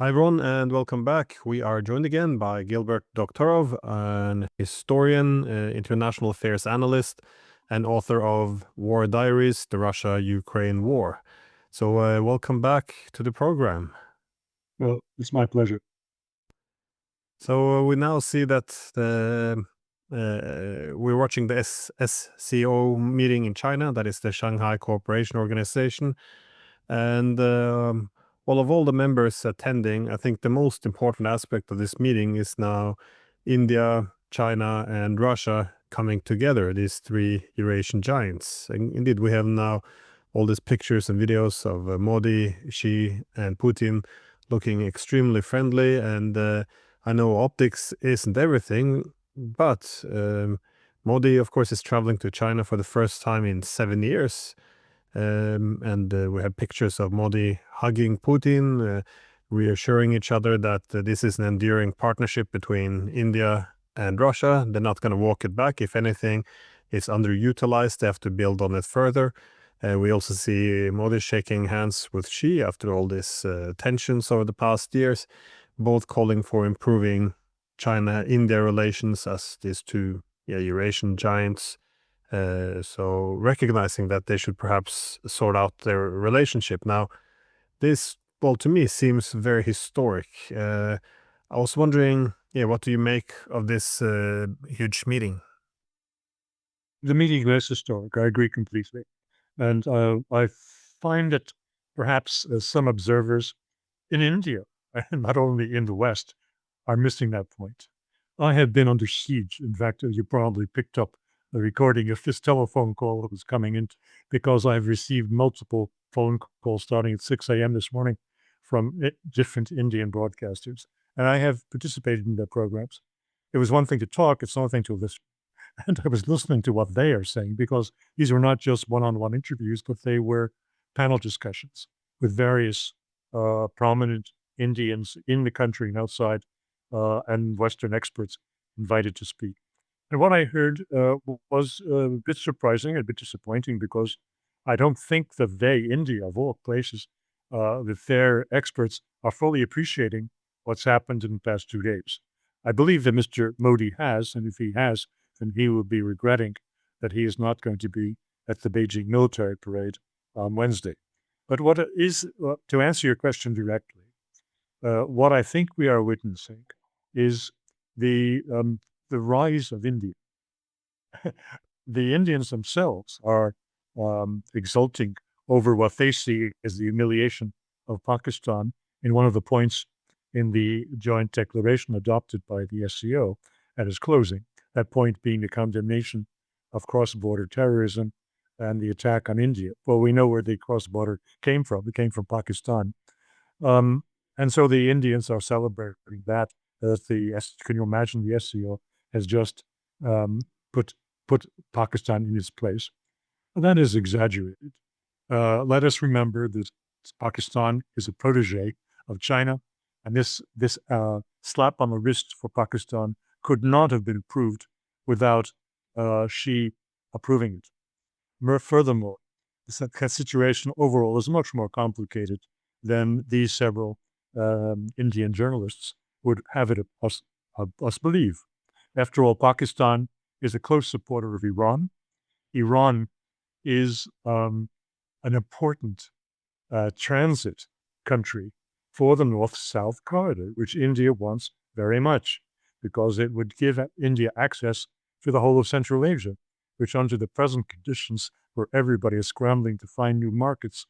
Hi everyone and welcome back. We are joined again by Gilbert Doctorow, an historian, international affairs analyst, and author of War Diaries, The Russia-Ukraine War. So welcome back to the program. Well, it's my pleasure. So we now see that we're watching the SCO meeting in China, that is the Shanghai Cooperation Organization. And well, of all the members attending, I think the most important aspect of this meeting is now India, China, and Russia coming together, these three Eurasian giants. And indeed, we have now all these pictures and videos of Modi, Xi, and Putin looking extremely friendly. And I know optics isn't everything, but Modi, of course, is traveling to China for the first time in 7 years. And we have pictures of Modi hugging Putin, reassuring each other that this is an enduring partnership between India and Russia. They're not going to walk it back. If anything, it's underutilized. They have to build on it further. We also see Modi shaking hands with Xi after all these tensions over the past years, both calling for improving China-India relations as these two Eurasian giants. So recognizing that they should perhaps sort out their relationship. Now, this, well, to me seems very historic. I was wondering, what do you make of this huge meeting? The meeting is historic. I agree completely. And I find that perhaps some observers in India, and not only in the West, are missing that point. I have been under siege. In fact, you probably picked up the recording of this telephone call that was coming in because I've received multiple phone calls starting at 6 a.m. this morning from different Indian broadcasters. And I have participated in their programs. It was one thing to talk, it's another thing to listen. And I was listening to what they are saying because these were not just one-on-one interviews, but they were panel discussions with various prominent Indians in the country and outside, and Western experts invited to speak. And what I heard was a bit surprising, a bit disappointing, because I don't think that they, India, of all places, that their experts are fully appreciating what's happened in the past 2 days. I believe that Mr. Modi has, and if he has, then he will be regretting that he is not going to be at the Beijing military parade on Wednesday. But what is, to answer your question directly, what I think we are witnessing is the rise of India. The Indians themselves are exulting over what they see as the humiliation of Pakistan in one of the points in the joint declaration adopted by the SCO at its closing, that point being the condemnation of cross-border terrorism and the attack on India. Well, we know where the cross-border came from. It came from Pakistan. And so the Indians are celebrating that. Can you imagine the SCO has just put Pakistan in its place? And that is exaggerated. Let us remember that Pakistan is a protege of China, and this slap on the wrist for Pakistan could not have been approved without Xi approving it. Furthermore, the situation overall is much more complicated than these several Indian journalists would have it us believe. After all, Pakistan is a close supporter of Iran. Iran is an important transit country for the North-South corridor, which India wants very much, because it would give India access to the whole of Central Asia, which under the present conditions where everybody is scrambling to find new markets,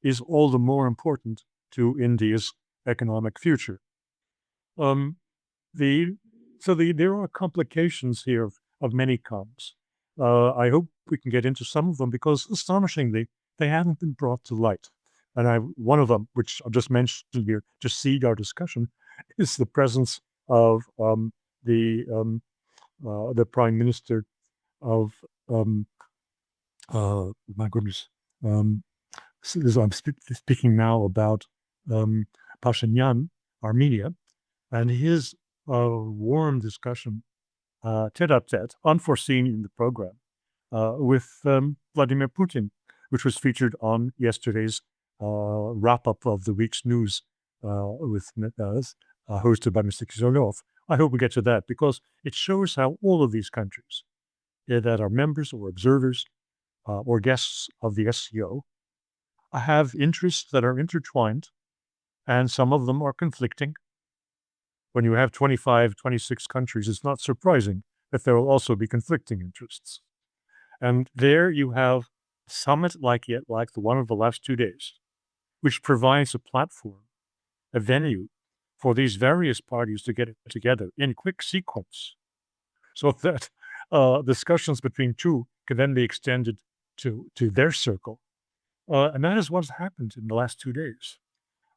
is all the more important to India's economic future. There are complications here of many kinds. I hope we can get into some of them because, astonishingly, they haven't been brought to light. And one of them, which I'll just mention here to seed our discussion, is the presence of the Prime Minister of my goodness. I'm speaking now about Pashinyan, Armenia, and his warm discussion, tete-a-tete, unforeseen in the program, with Vladimir Putin, which was featured on yesterday's wrap-up of the week's news hosted by Mr. Kizolov. I hope we get to that because it shows how all of these countries that are members or observers or guests of the SCO have interests that are intertwined, and some of them are conflicting. When you have 25, 26 countries, it's not surprising that there will also be conflicting interests. And there you have a summit like the one of the last 2 days, which provides a platform, a venue for these various parties to get together in quick sequence so that discussions between two can then be extended to their circle. And that is what's happened in the last 2 days.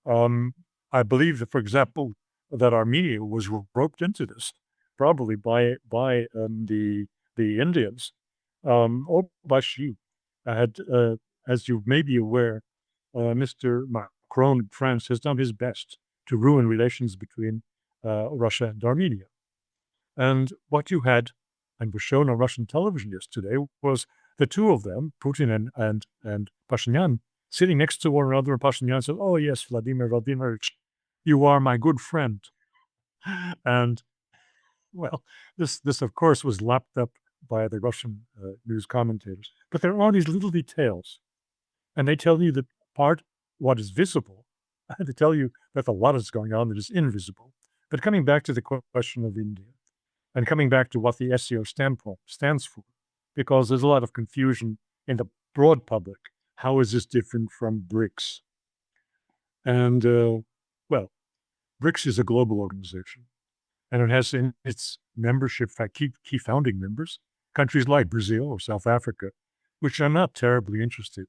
I believe that, for example, that Armenia was roped into this probably by the Indians. Obashi had, as you may be aware, Mr. Macron in France has done his best to ruin relations between Russia and Armenia. And what you had, and was shown on Russian television yesterday, was the two of them, Putin and Pashinyan, sitting next to one another, and Pashinyan said, "Oh yes, Vladimir Vladimirovich, you are my good friend." And well, this of course was lapped up by the Russian news commentators. But there are these little details, and they tell you the part what is visible. They tell you that a lot is going on that is invisible. But coming back to the question of India, and coming back to what the SEO stands for, because there's a lot of confusion in the broad public. How is this different from BRICS? And well, BRICS is a global organization, and it has in its membership key founding members countries like Brazil or South Africa, which are not terribly interested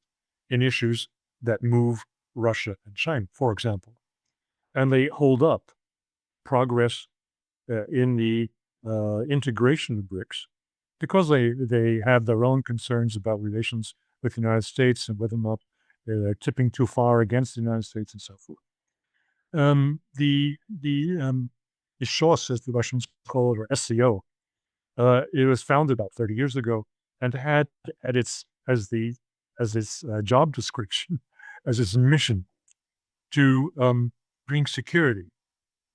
in issues that move Russia and China, for example. And they hold up progress in the integration of BRICS because they have their own concerns about relations with the United States and whether or not they're tipping too far against the United States and so forth. The SHOS, as the Russians call it, or SCO, it was founded about 30 years ago and had at its job description, as its mission, to bring security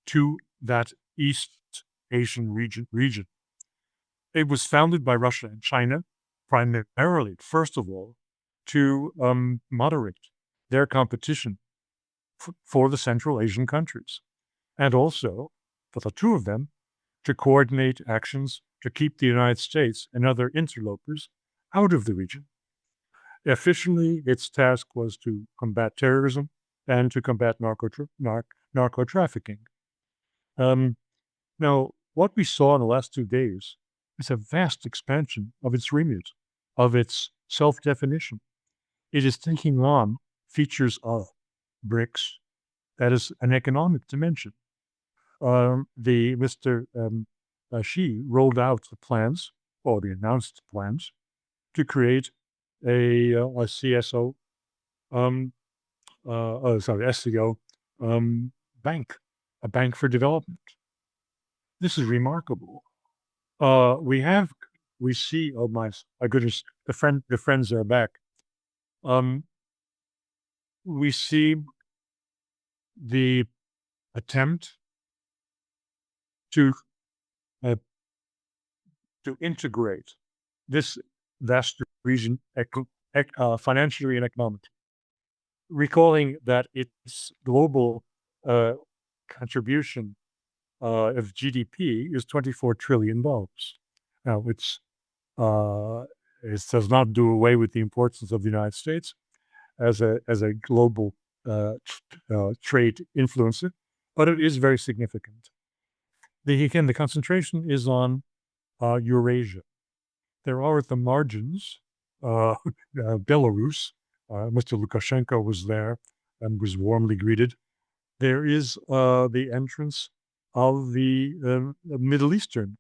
to that East Asian region. It was founded by Russia and China, primarily, first of all, to moderate their competition for the Central Asian countries, and also, for the two of them, to coordinate actions to keep the United States and other interlopers out of the region. Officially, its task was to combat terrorism and to combat narco trafficking. Now, what we saw in the last 2 days is a vast expansion of its remit, of its self-definition. It is taking on features BRICS, that is an economic dimension. Mr. Xi rolled out the plans, or the announced plans, to create a CSO, SCO bank, a bank for development. This is remarkable. We see, oh my goodness, the friends are back. We see the attempt to integrate this vast region financially and economically, recalling that its global contribution of GDP is $24 trillion. Now, it does not do away with the importance of the United States as a global trade influencer, but it is very significant. Again, the concentration is on Eurasia. There are at the margins Belarus. Mr. Lukashenko was there and was warmly greeted. There is the entrance of the Middle Eastern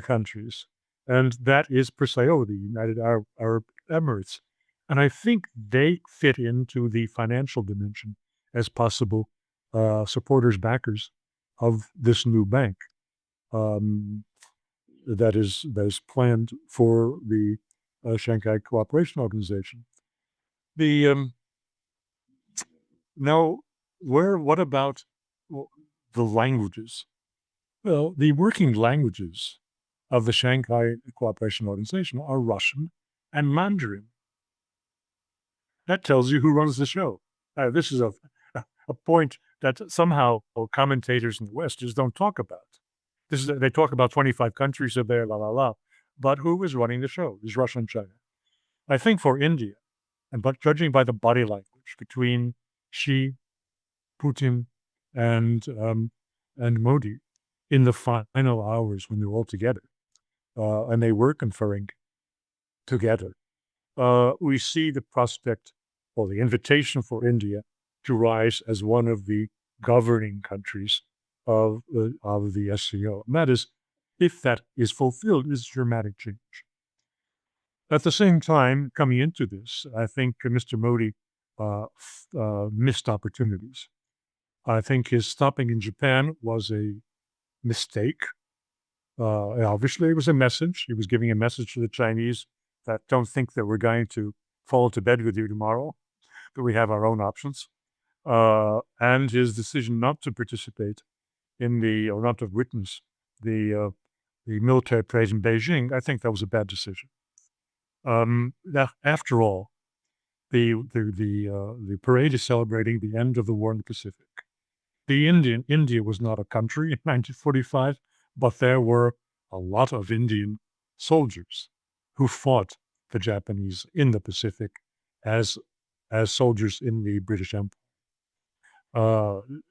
countries, and that is PERSEO, the United Arab Emirates. And I think they fit into the financial dimension as possible supporters, backers of this new bank that is planned for the Shanghai Cooperation Organization. Now, what about the languages? Well, the working languages of the Shanghai Cooperation Organization are Russian and Mandarin. That tells you who runs the show. This is a point that somehow commentators in the West just don't talk about. They talk about 25 countries are there, la la la, but who is running the show? Is Russia and China. I think for India, but judging by the body language between Xi, Putin, and Modi in the final hours when they're all together, and they were conferring together, we see the prospect or the invitation for India to rise as one of the governing countries of the SCO. And that is, if that is fulfilled, is dramatic change. At the same time, coming into this, I think Mr. Modi missed opportunities. I think his stopping in Japan was a mistake. Obviously, it was a message. He was giving a message to the Chinese that don't think that we're going to fall to bed with you tomorrow, that we have our own options. And his decision not to participate or not to witness the military parade in Beijing, I think that was a bad decision. After all, the parade is celebrating the end of the war in the Pacific. India was not a country in 1945, but there were a lot of Indian soldiers who fought the Japanese in the Pacific as soldiers in the British Empire.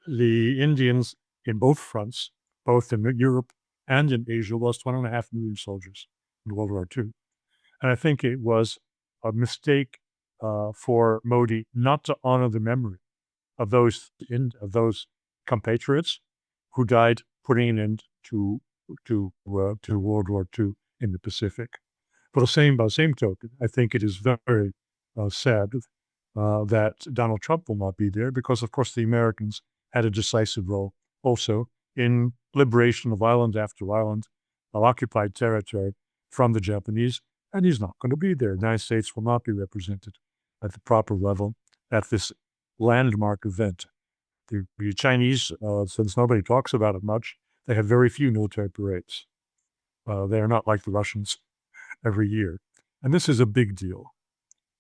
The Indians in both fronts, both in Europe and in Asia, lost 1.5 million soldiers in World War II. And I think it was a mistake for Modi not to honor the memory of those compatriots who died putting an end to World War II in the Pacific. But by the same token, I think it is very sad that Donald Trump will not be there because, of course, the Americans had a decisive role also in liberation of island after island of occupied territory from the Japanese, and he's not going to be there. The United States will not be represented at the proper level at this landmark event. The Chinese, since nobody talks about it much, they have very few military parades. They are not like the Russians every year. And this is a big deal.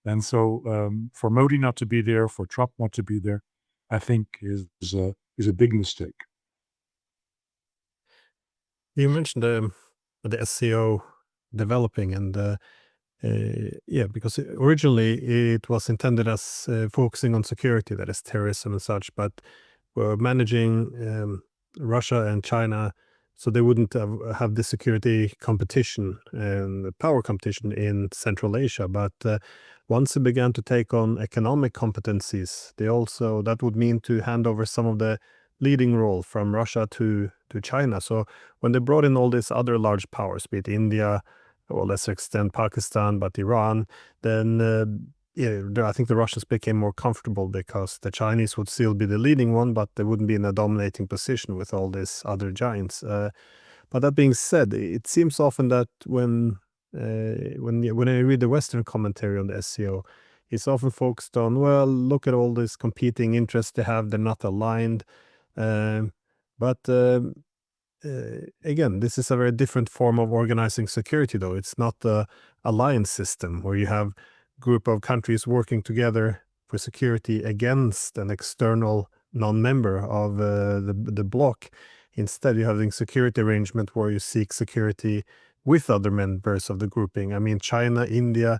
And so for Modi not to be there, for Trump not to be there, I think is a big mistake. You mentioned the SCO developing, and yeah, because originally it was intended as focusing on security, that is terrorism and such, but we're managing Russia and China so they wouldn't have the security competition and the power competition in Central Asia. But once they began to take on economic competencies, that would mean to hand over some of the leading role from Russia to China. So when they brought in all these other large powers, be it India, or lesser extent Pakistan, but Iran, then I think the Russians became more comfortable because the Chinese would still be the leading one, but they wouldn't be in a dominating position with all these other giants. But that being said, it seems often that when I read the Western commentary on the SCO, it's often focused on, well, look at all these competing interests they have; they're not aligned. But again, this is a very different form of organizing security, though. It's not the alliance system where you have group of countries working together for security against an external non-member of the bloc. Instead, you're having security arrangement where you seek security with other members of the grouping. I mean, China, India,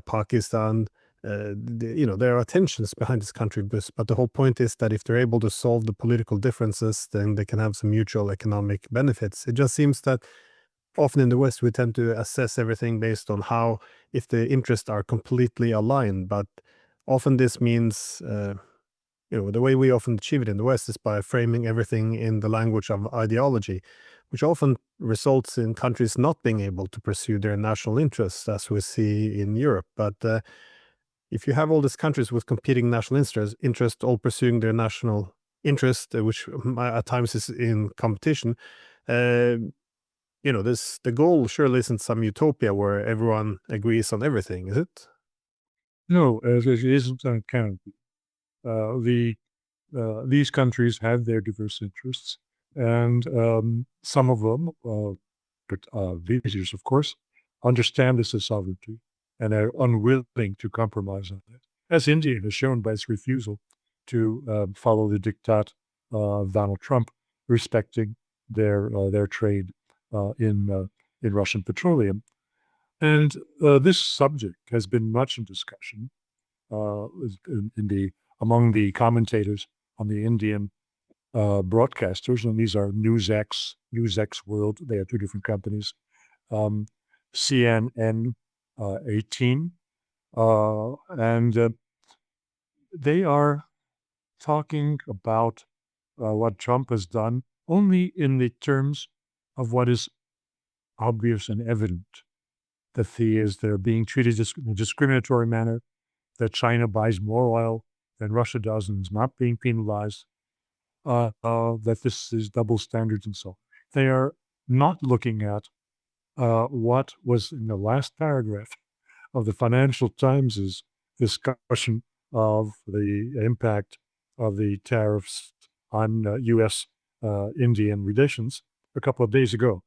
Pakistan. There are tensions behind this country, but the whole point is that if they're able to solve the political differences, then they can have some mutual economic benefits. It just seems that often in the West, we tend to assess everything based on if the interests are completely aligned. But often this means, the way we often achieve it in the West is by framing everything in the language of ideology, which often results in countries not being able to pursue their national interests, as we see in Europe. But if you have all these countries with competing national interests all pursuing their national interest, which at times is in competition, the goal surely isn't some utopia where everyone agrees on everything, is it? No, it isn't and can't be. these countries have their diverse interests, and some of them, leaders, of course, understand this as sovereignty and are unwilling to compromise on it, as India has shown by its refusal to follow the diktat of Donald Trump, respecting their trade in Russian petroleum. And this subject has been much in discussion among the commentators on the Indian broadcasters, and these are NewsX World. They are two different companies. CNN 18, and they are talking about what Trump has done only in the terms of what is obvious and evident, that they're being treated in a discriminatory manner, that China buys more oil than Russia does and is not being penalized, that this is double standards and so on. They are not looking at what was in the last paragraph of the Financial Times' discussion of the impact of the tariffs on U.S.-Indian relations a couple of days ago.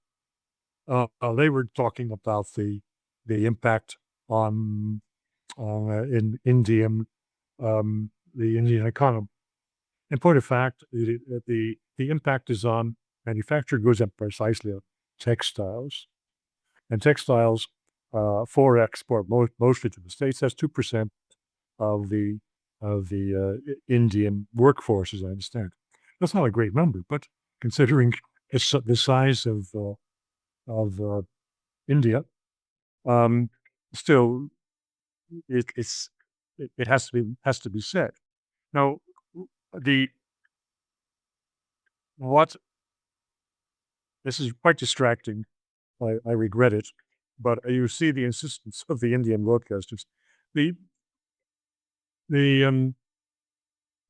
They were talking about the impact on in Indian the Indian economy. In point of fact, the impact is on manufactured goods and precisely on textiles. And textiles for export, mostly to the States, has 2% of the Indian workforce, as I understand. That's not a great number, but considering the size of India, still it has to be said. Now, this is quite distracting. I regret it, but you see the insistence of the Indian broadcasters. And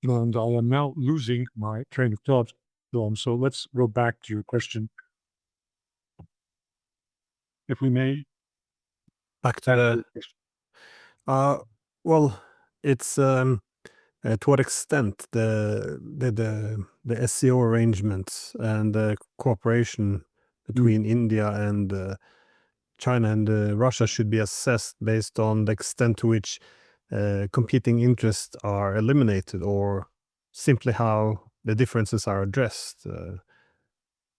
I am now losing my train of thought, Dawn. So let's go back to your question, if we may. Back to well, it's to what extent the SCO arrangements and the cooperation between India and China and Russia should be assessed based on the extent to which competing interests are eliminated, or simply how the differences are addressed.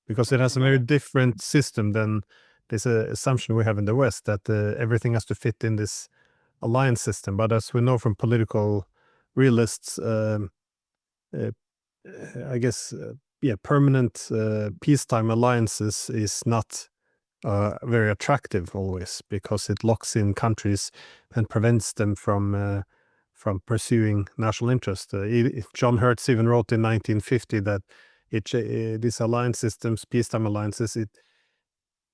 Because it has a very different system than this assumption we have in the West, that everything has to fit in this alliance system. But as we know from political realists, I guess, permanent peacetime alliances is not very attractive always, because it locks in countries and prevents them from pursuing national interest. John Hertz even wrote in 1950 that these alliance systems, peacetime alliances,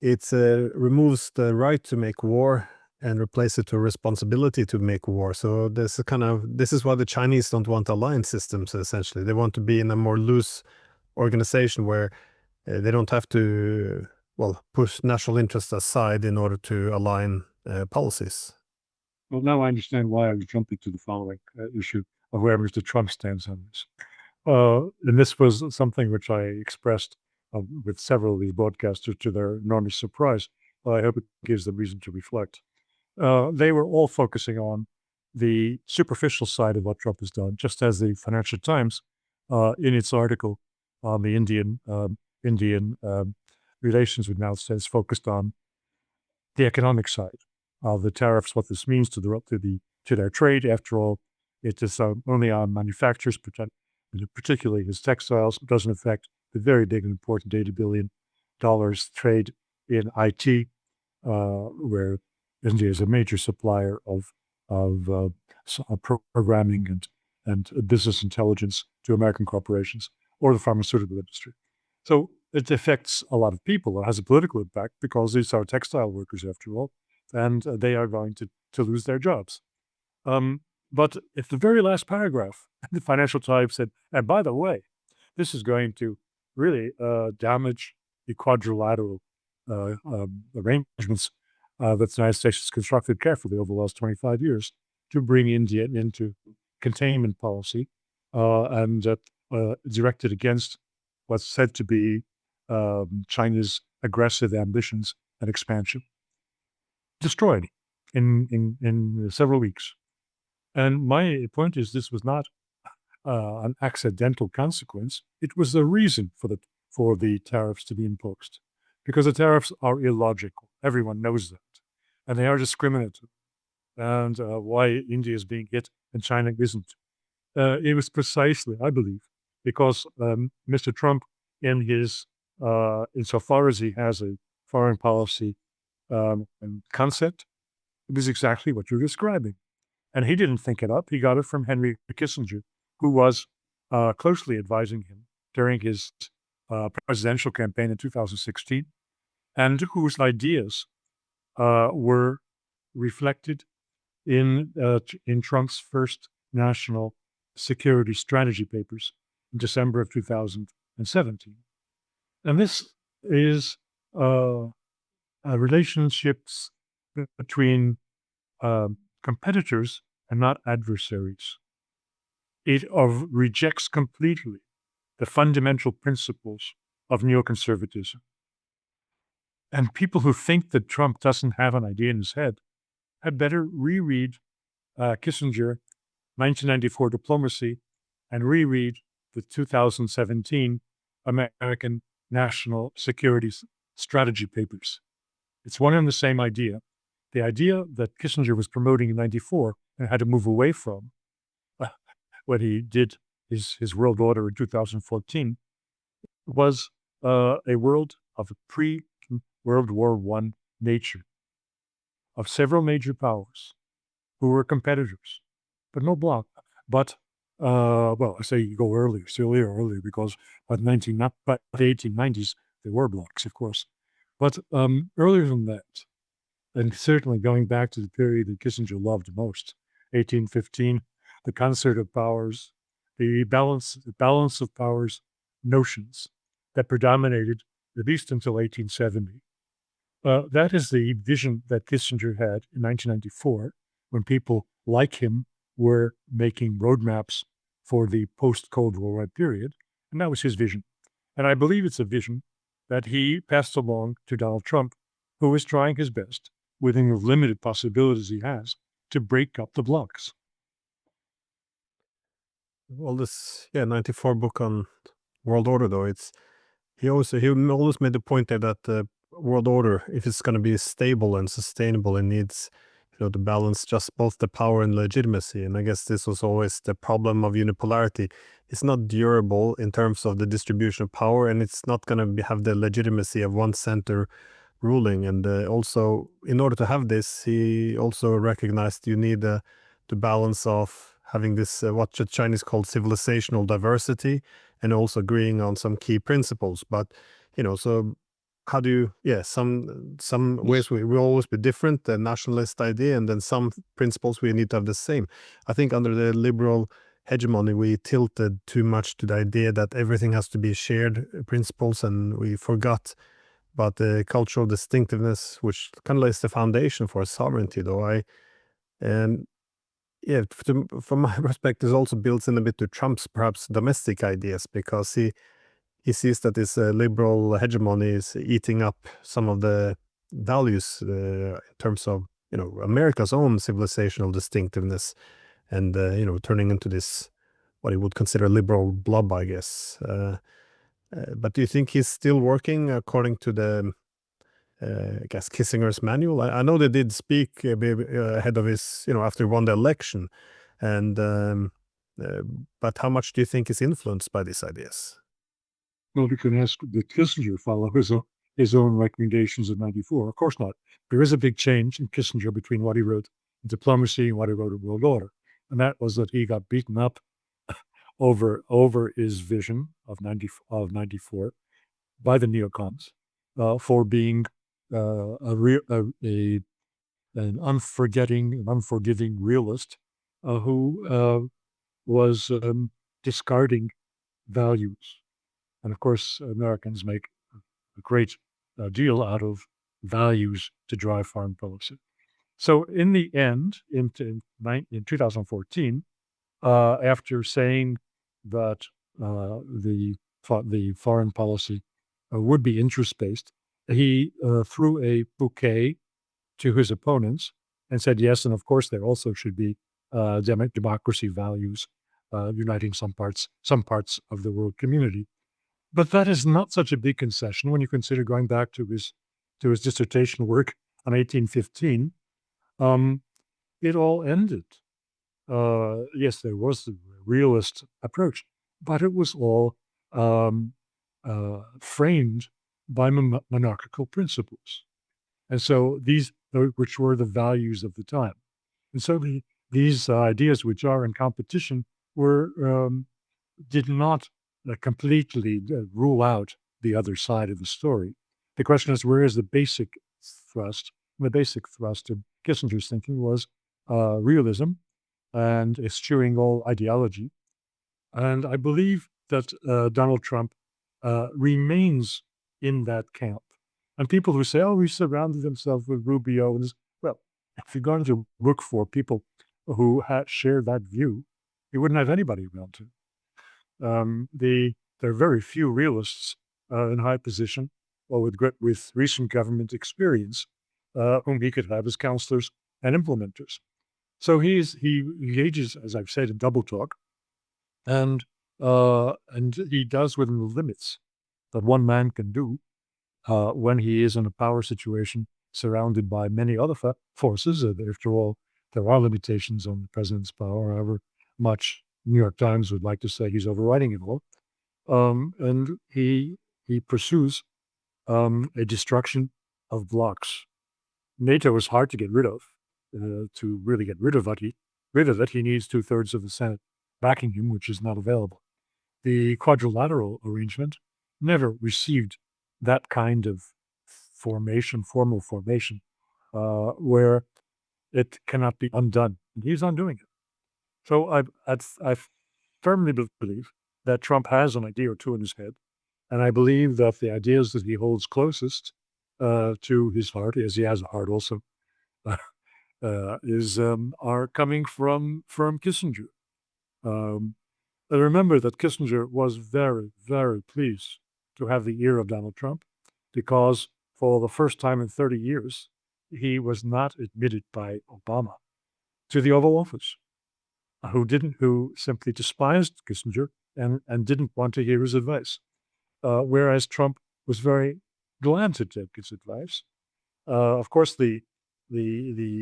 it removes the right to make war and replace it to responsibility to make war. So this is why the Chinese don't want alliance systems. Essentially, they want to be in a more loose organization where they don't have to push national interests aside in order to align policies. Well, now I understand why I was jumping to the following issue of where Mr. Trump stands on this. And this was something which I expressed with several of these broadcasters to their enormous surprise. I hope it gives them reason to reflect. They were all focusing on the superficial side of what Trump has done, just as the Financial Times, in its article on the Indian relations with the United States, focused on the economic side of the tariffs, what this means to their trade. After all, it is only on manufacturers, particularly his textiles. It doesn't affect the very big and important $80 billion trade in IT, where India is a major supplier of programming and business intelligence to American corporations or the pharmaceutical industry. So it affects a lot of people. It has a political impact because these are textile workers, after all, and they are going to lose their jobs. But if the very last paragraph, the Financial Times said, and by the way, this is going to really damage the quadrilateral arrangements that the United States has constructed carefully over the last 25 years to bring India into containment policy, and that directed against what's said to be China's aggressive ambitions and expansion, destroyed in several weeks. And my point is, this was not an accidental consequence. It was the reason for the tariffs to be imposed, because the tariffs are illogical. Everyone knows that, and they are discriminative. And why India is being hit and China isn't. It was precisely, I believe, because Mr. Trump, insofar as he has a foreign policy concept, it was exactly what you're describing. And he didn't think it up. He got it from Henry Kissinger, who was closely advising him during his presidential campaign in 2016, and whose ideas were reflected in Trump's first national security strategy papers in December of 2017. And this is relationships between competitors and not adversaries. It rejects completely the fundamental principles of neoconservatism. And people who think that Trump doesn't have an idea in his head had better reread Kissinger, 1994 Diplomacy, and reread the 2017 American National Security Strategy Papers. It's one and the same idea. The idea that Kissinger was promoting in 94 and had to move away from when he did his world order in 2014 was a world of pre-World War I nature, of several major powers who were competitors, but no bloc. But well, I say you go earlier, still earlier, because by the 1890s there were blocs, of course. But earlier than that, and certainly going back to the period that Kissinger loved most, 1815, the concert of powers, the balance of powers notions that predominated at least until 1870. That is the vision that Kissinger had in 1994, when people like him were making roadmaps for the post-Cold War period, and that was his vision. And I believe it's a vision that he passed along to Donald Trump, who is trying his best, within the limited possibilities he has, to break up the blocs. Well, this 94 book on world order, though, he always made the point there that the world order, if it's going to be stable and sustainable, it needs to balance just both the power and legitimacy. And I guess this was always the problem of unipolarity. It's not durable in terms of the distribution of power, and it's not going to have the legitimacy of one center ruling. And also, in order to have this, he also recognized you need the balance of having this what the Chinese called civilizational diversity, and also agreeing on some key principles. But so how do you some ways we will always be different, the nationalist idea, and then some principles we need to have the same. I think under the liberal hegemony we tilted too much to the idea that everything has to be shared principles, and we forgot about the cultural distinctiveness, which kind of lays the foundation for sovereignty, though. And from my perspective, it also builds in a bit to Trump's perhaps domestic ideas, because he sees that this liberal hegemony is eating up some of the values in terms of America's own civilizational distinctiveness, and turning into this what he would consider liberal blob, I guess. But do you think he's still working according to the I guess Kissinger's manual? I know they did speak ahead of his, after he won the election, and but how much do you think is influenced by these ideas? Well, you can ask, did Kissinger follow his own recommendations in 94? Of course not. There is a big change in Kissinger between what he wrote in Diplomacy and what he wrote in World Order. And that was that he got beaten up over his vision of 94 by the neocons for being an unforgiving realist who was discarding values. And of course, Americans make a great deal out of values to drive foreign policy. So in the end, in 2014, after saying that the foreign policy would be interest-based, he threw a bouquet to his opponents and said, yes, and of course there also should be democracy values uniting some parts of the world community. But that is not such a big concession when you consider going back to his dissertation work on 1815. Um, it all ended. Yes, there was the realist approach, but it was all um, framed by monarchical principles. And so which were the values of the time. And so these ideas which are in competition were, did not completely rule out the other side of the story. The question is, where is the basic thrust? The basic thrust of Kissinger's thinking was realism and eschewing all ideology. And I believe that Donald Trump remains in that camp. And people who say, oh, he surrounded himself with Rubio, and well, if you're going to look for people who share that view, you wouldn't have anybody around him. There are very few realists in high position or with recent government experience whom he could have as counselors and implementers. So he engages, as I've said, in double talk, and he does within the limits that one man can do when he is in a power situation surrounded by many other forces. After all, there are limitations on the president's power, however much New York Times would like to say he's overriding it all. And he pursues a destruction of blocks. NATO is hard to get rid of. To really get rid of it, he needs 2/3 of the Senate backing him, which is not available. The quadrilateral arrangement never received that kind of formal formation, where it cannot be undone. And he's undoing it. So I firmly believe that Trump has an idea or two in his head, and I believe that the ideas that he holds closest to his heart, as he has a heart also, are coming from Kissinger. Um, I remember that Kissinger was very, very pleased to have the ear of Donald Trump because for the first time in 30 years, he was not admitted by Obama to the Oval Office, who simply despised Kissinger and didn't want to hear his advice. Whereas Trump was very glad to take his advice. Of course, the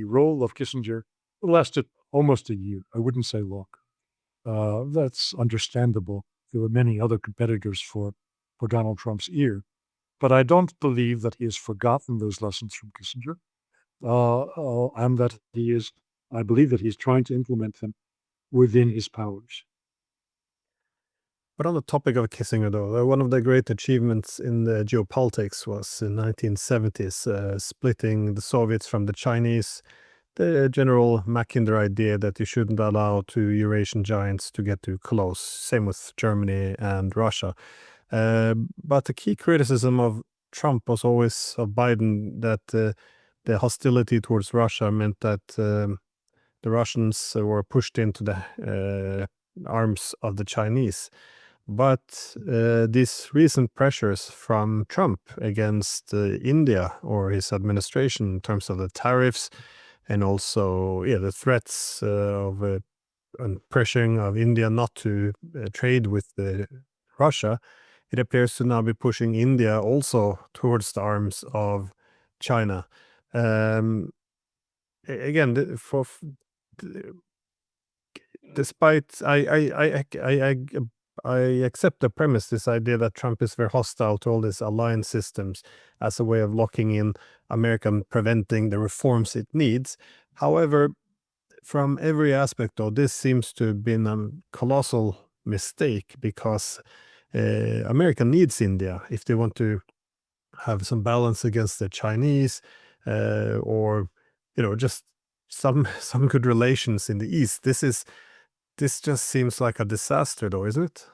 role of Kissinger lasted almost a year. I wouldn't say long. That's understandable. There were many other competitors for Donald Trump's ear, but I don't believe that he has forgotten those lessons from Kissinger, and that I believe that he's trying to implement them within his powers. But on the topic of Kissinger, though, one of the great achievements in the geopolitics was in 1970s, splitting the Soviets from the Chinese, the general Mackinder idea that you shouldn't allow two Eurasian giants to get too close. Same with Germany and Russia. But the key criticism of Trump was always of Biden that the hostility towards Russia meant that the Russians were pushed into the arms of the Chinese. But these recent pressures from Trump against India or his administration in terms of the tariffs and also the threats of and pressuring of India not to trade with Russia, it appears to now be pushing India also towards the arms of China. Again, despite I accept the premise, this idea that Trump is very hostile to all these alliance systems as a way of locking in America and preventing the reforms it needs. However, from every aspect, though, this seems to have been a colossal mistake because America needs India if they want to have some balance against the Chinese, or just some good relations in the East. This just seems like a disaster, though, isn't it?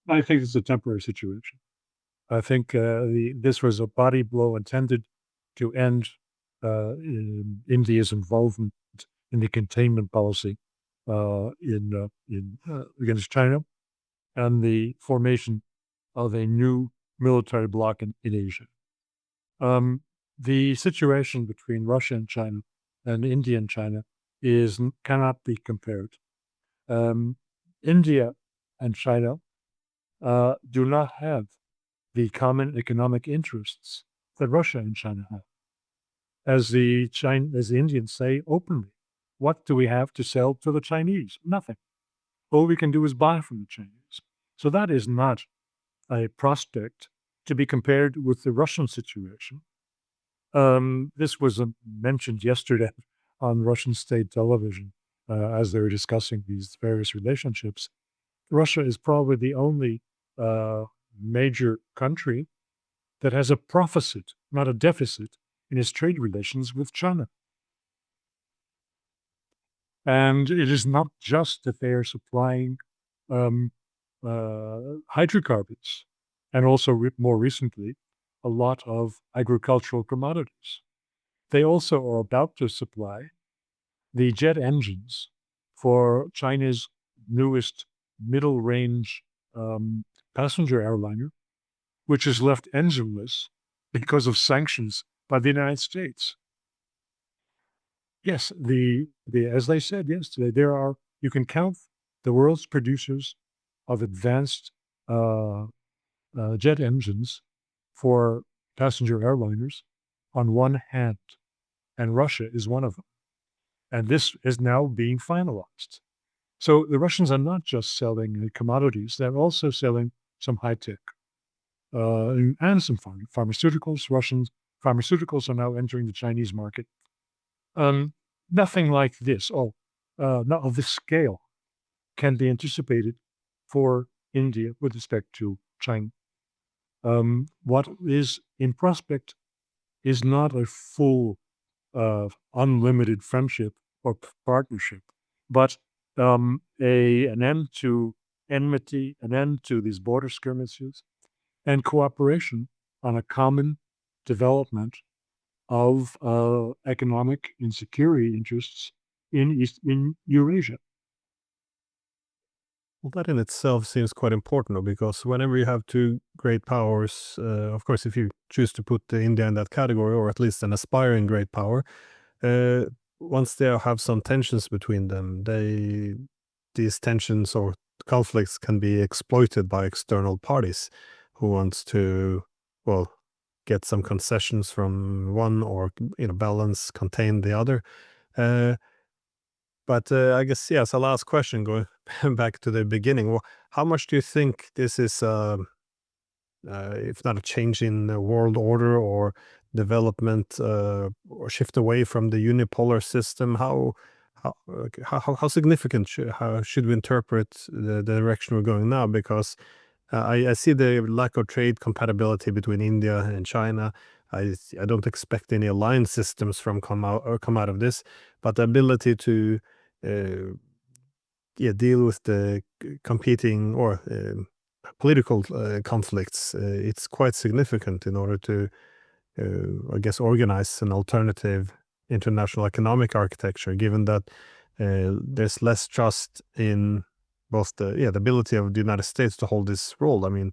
I think it's a temporary situation. I think this was a body blow intended to end India's involvement in the containment policy against China. and the formation of a new military bloc in Asia. The situation between Russia and China and India and China cannot be compared. India and China do not have the common economic interests that Russia and China have. As the Indians say openly, what do we have to sell to the Chinese? Nothing. All we can do is buy from the Chinese. So that is not a prospect to be compared with the Russian situation. This was mentioned yesterday on Russian state television as they were discussing these various relationships. Russia is probably the only major country that has a profit, not a deficit, in its trade relations with China. And it is not just that they are supplying hydrocarbons and also more recently, a lot of agricultural commodities. They also are about to supply the jet engines for China's newest middle range passenger airliner, which is left engineless because of sanctions by the United States. Yes, as they said yesterday, you can count the world's producers of advanced jet engines for passenger airliners on one hand, and Russia is one of them. And this is now being finalized. So the Russians are not just selling commodities, they're also selling some high tech and some pharmaceuticals. Russian pharmaceuticals are now entering the Chinese market. Nothing like this, not of this scale, can be anticipated for India with respect to China. What is in prospect is not a full, unlimited friendship or partnership, but an end to enmity, an end to these border skirmishes, and cooperation on a common development of economic and security interests in Eurasia. Well, that in itself seems quite important, though, because whenever you have two great powers, of course, if you choose to put India in that category, or at least an aspiring great power, uh, once they have some tensions between them, these tensions or conflicts can be exploited by external parties who wants to, well, get some concessions from one, or balance, contain the other. Uh, but I guess, yeah, as a last question, going back to the beginning, how much do you think this is, if not a change in the world order or development, or shift away from the unipolar system? How significant how should we interpret the direction we're going now? Because I see the lack of trade compatibility between India and China. I don't expect any alliance systems come out of this, but the ability to uh, deal with the competing or political conflicts, it's quite significant in order to, I guess, organize an alternative international economic architecture, given that there's less trust in both the ability of the United States to hold this role. I mean,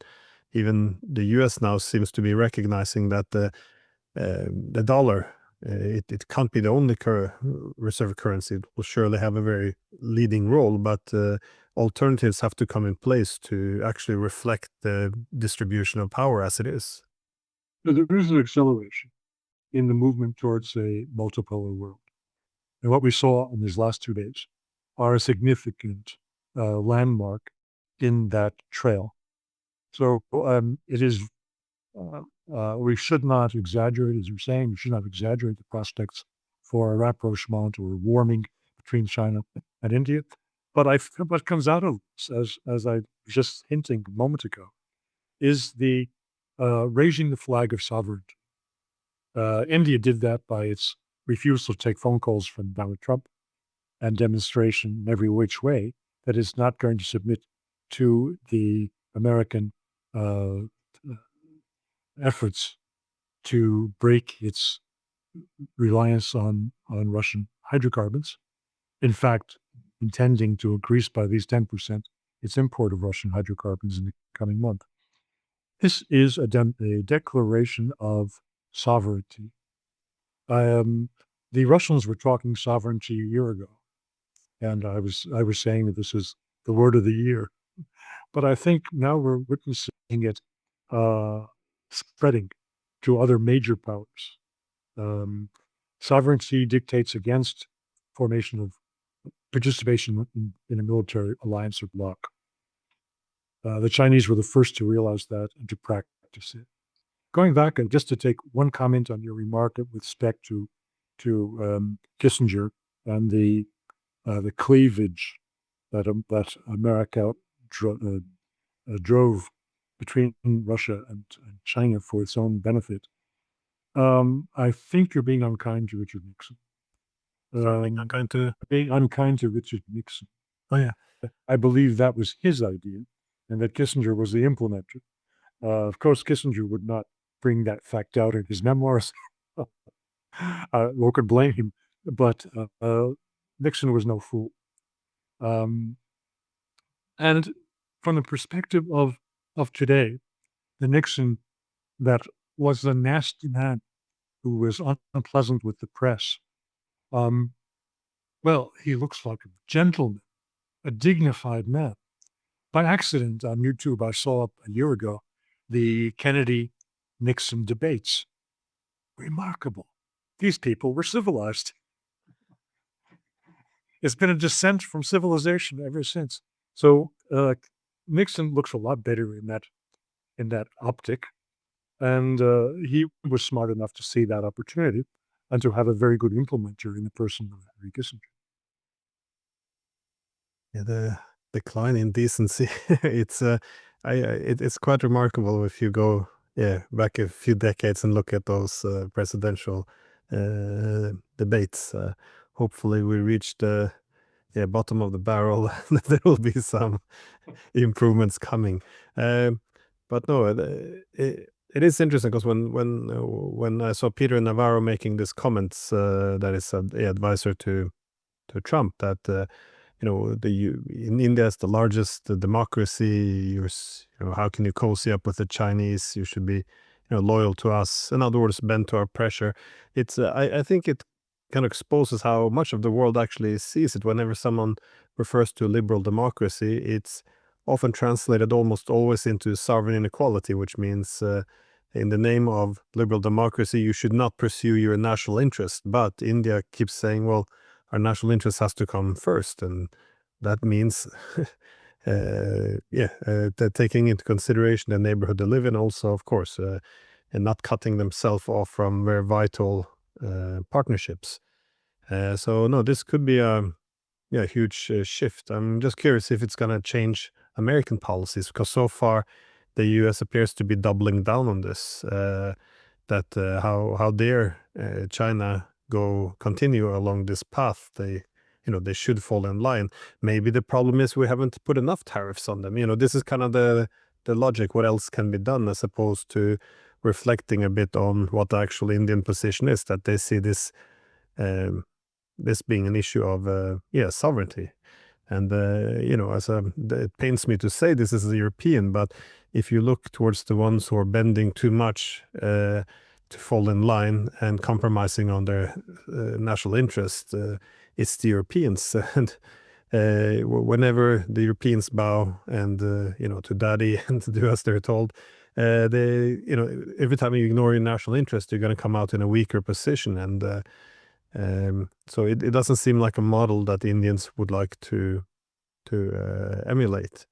even the U.S. now seems to be recognizing that the dollar, it can't be the only reserve currency. It will surely have a very leading role, but alternatives have to come in place to actually reflect the distribution of power as it is. So there is an acceleration in the movement towards a multipolar world. And what we saw in these last 2 days are a significant landmark in that trail. So it is, we should not exaggerate, as you're saying, we should not exaggerate the prospects for a rapprochement or warming between China and India. But what comes out of this, as I was just hinting a moment ago, is the raising the flag of sovereignty. India did that by its refusal to take phone calls from Donald Trump and demonstration in every which way that it's not going to submit to the American uh, efforts to break its reliance on Russian hydrocarbons. In fact, intending to increase by these 10% its import of Russian hydrocarbons in the coming month. This is a declaration of sovereignty. The Russians were talking sovereignty a year ago, and I was saying that this is the word of the year. But I think now we're witnessing it spreading to other major powers. Um, Sovereignty dictates against formation of participation in a military alliance or bloc. The Chinese were the first to realize that and to practice it. Going back and just to take one comment on your remark with respect to Kissinger and the cleavage that America drove between Russia and China for its own benefit. I think you're being unkind to Richard Nixon. I'm going to. Being unkind to Richard Nixon. Oh yeah. I believe that was his idea, and that Kissinger was the implementer. Of course, Kissinger would not bring that fact out in his memoirs. One could blame him, but Nixon was no fool. And from the perspective of today, the Nixon that was the nasty man who was unpleasant with the press, well, he looks like a gentleman, a dignified man. By accident on YouTube, I saw a year ago the Kennedy-Nixon debates. Remarkable. These people were civilized. It's been a descent from civilization ever since. So Nixon looks a lot better in that optic, and he was smart enough to see that opportunity and to have a very good implementer in the person of Henry Kissinger. Yeah, the decline in decency. It's quite remarkable if you go back a few decades and look at those presidential debates. Hopefully, we reach the bottom of the barrel. There will be some improvements coming. But no, it is interesting because when I saw Peter Navarro making these comments, that is an advisor to Trump, that in India is the largest democracy. How can you cozy up with the Chinese? You should be loyal to us. In other words, bend to our pressure. It's I think it kind of exposes how much of the world actually sees it. Whenever someone refers to liberal democracy, it's often translated almost always into sovereign inequality, which means in the name of liberal democracy, you should not pursue your national interest. But India keeps saying, well, our national interest has to come first, and that means taking into consideration the neighborhood they live in also, of course, and not cutting themselves off from very vital partnerships. So no, this could be a huge shift. I'm just curious if it's going to change American policies, because so far the US appears to be doubling down on this, that how dare China continue along this path. They should fall in line. Maybe the problem is we haven't put enough tariffs on them. This is kind of the logic. What else can be done, as opposed to reflecting a bit on what the actual Indian position is, that they see this being an issue of sovereignty. And it pains me to say this as a European, but if you look towards the ones who are bending too much to fall in line and compromising on their national interest, it's the Europeans. And whenever the Europeans bow and to daddy and to do as they're told, every time you ignore your national interest, you're going to come out in a weaker position. And so it doesn't seem like a model that Indians would like to emulate.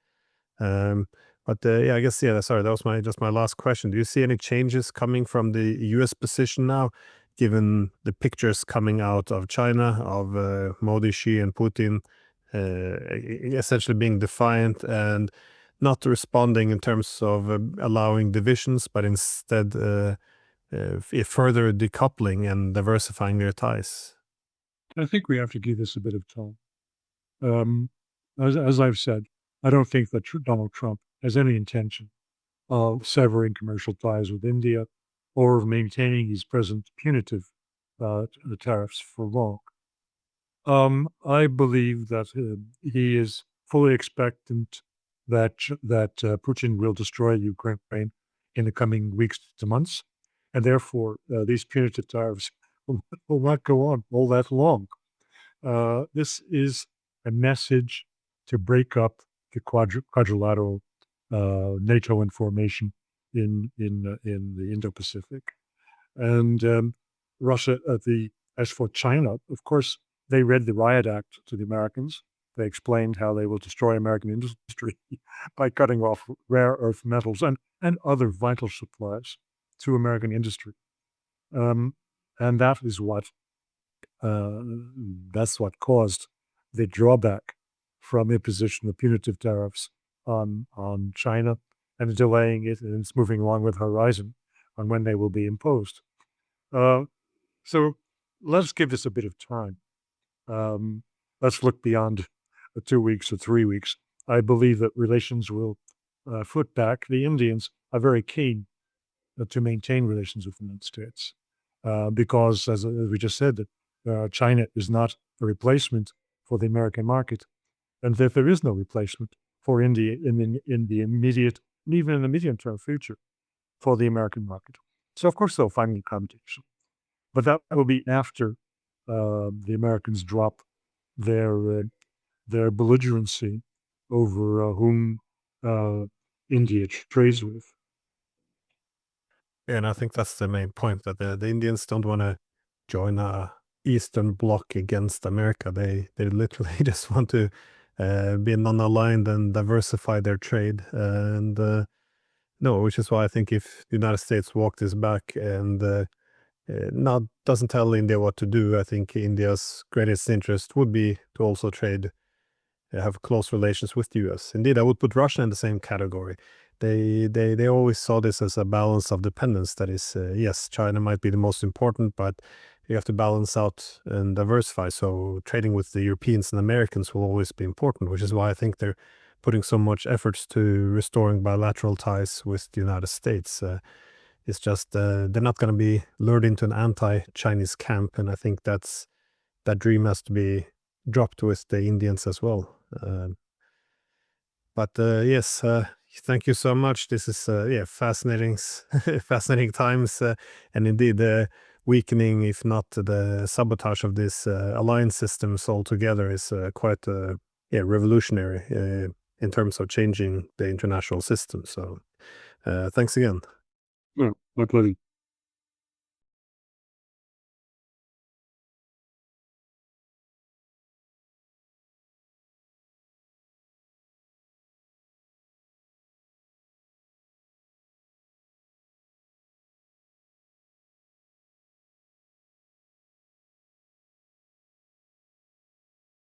But I guess, sorry, that was just my last question. Do you see any changes coming from the US position now, given the pictures coming out of China, of Modi, Xi, and Putin essentially being defiant and not responding in terms of allowing divisions, but instead further decoupling and diversifying their ties? I think we have to give this a bit of time. As I've said, I don't think that Donald Trump has any intention of severing commercial ties with India or of maintaining his present punitive tariffs for long. I believe that he is fully expectant that Putin will destroy Ukraine in the coming weeks to months, and therefore these punitive tariffs will not go on all that long. This is a message to break up the quadrilateral NATO formation in the Indo-Pacific, and Russia. As for China, of course, they read the Riot Act to the Americans. They explained how they will destroy American industry by cutting off rare earth metals and other vital supplies to American industry. And that is that's what caused the drawback from imposition of punitive tariffs on China and delaying it, and it's moving along with horizon on when they will be imposed. So let's give this a bit of time. Let's look beyond 2 weeks or 3 weeks. I believe that relations will foot back. The Indians are very keen to maintain relations with the United States because, as we just said, that China is not a replacement for the American market, and that there is no replacement for India in the immediate, and even in the medium-term future, for the American market. So, of course, they'll find accommodation, but that will be after the Americans drop their belligerency over whom India trades with. Yeah, and I think that's the main point, that the Indians don't want to join a Eastern bloc against America. They literally just want to be non-aligned and diversify their trade. And no, which is why I think if the United States walked this back and not doesn't tell India what to do, I think India's greatest interest would be to also trade, have close relations with the US. Indeed, I would put Russia in the same category. They always saw this as a balance of dependence. That is, yes, China might be the most important, but you have to balance out and diversify. So trading with the Europeans and Americans will always be important, which is why I think they're putting so much efforts to restoring bilateral ties with the United States. It's just they're not going to be lured into an anti-Chinese camp, and I think that dream has to be dropped with the Indians as well. But yes, thank you so much. This is fascinating, fascinating times, and indeed weakening, if not the sabotage of this alliance systems altogether, is quite revolutionary in terms of changing the international system. So thanks again. Yeah, my pleasure.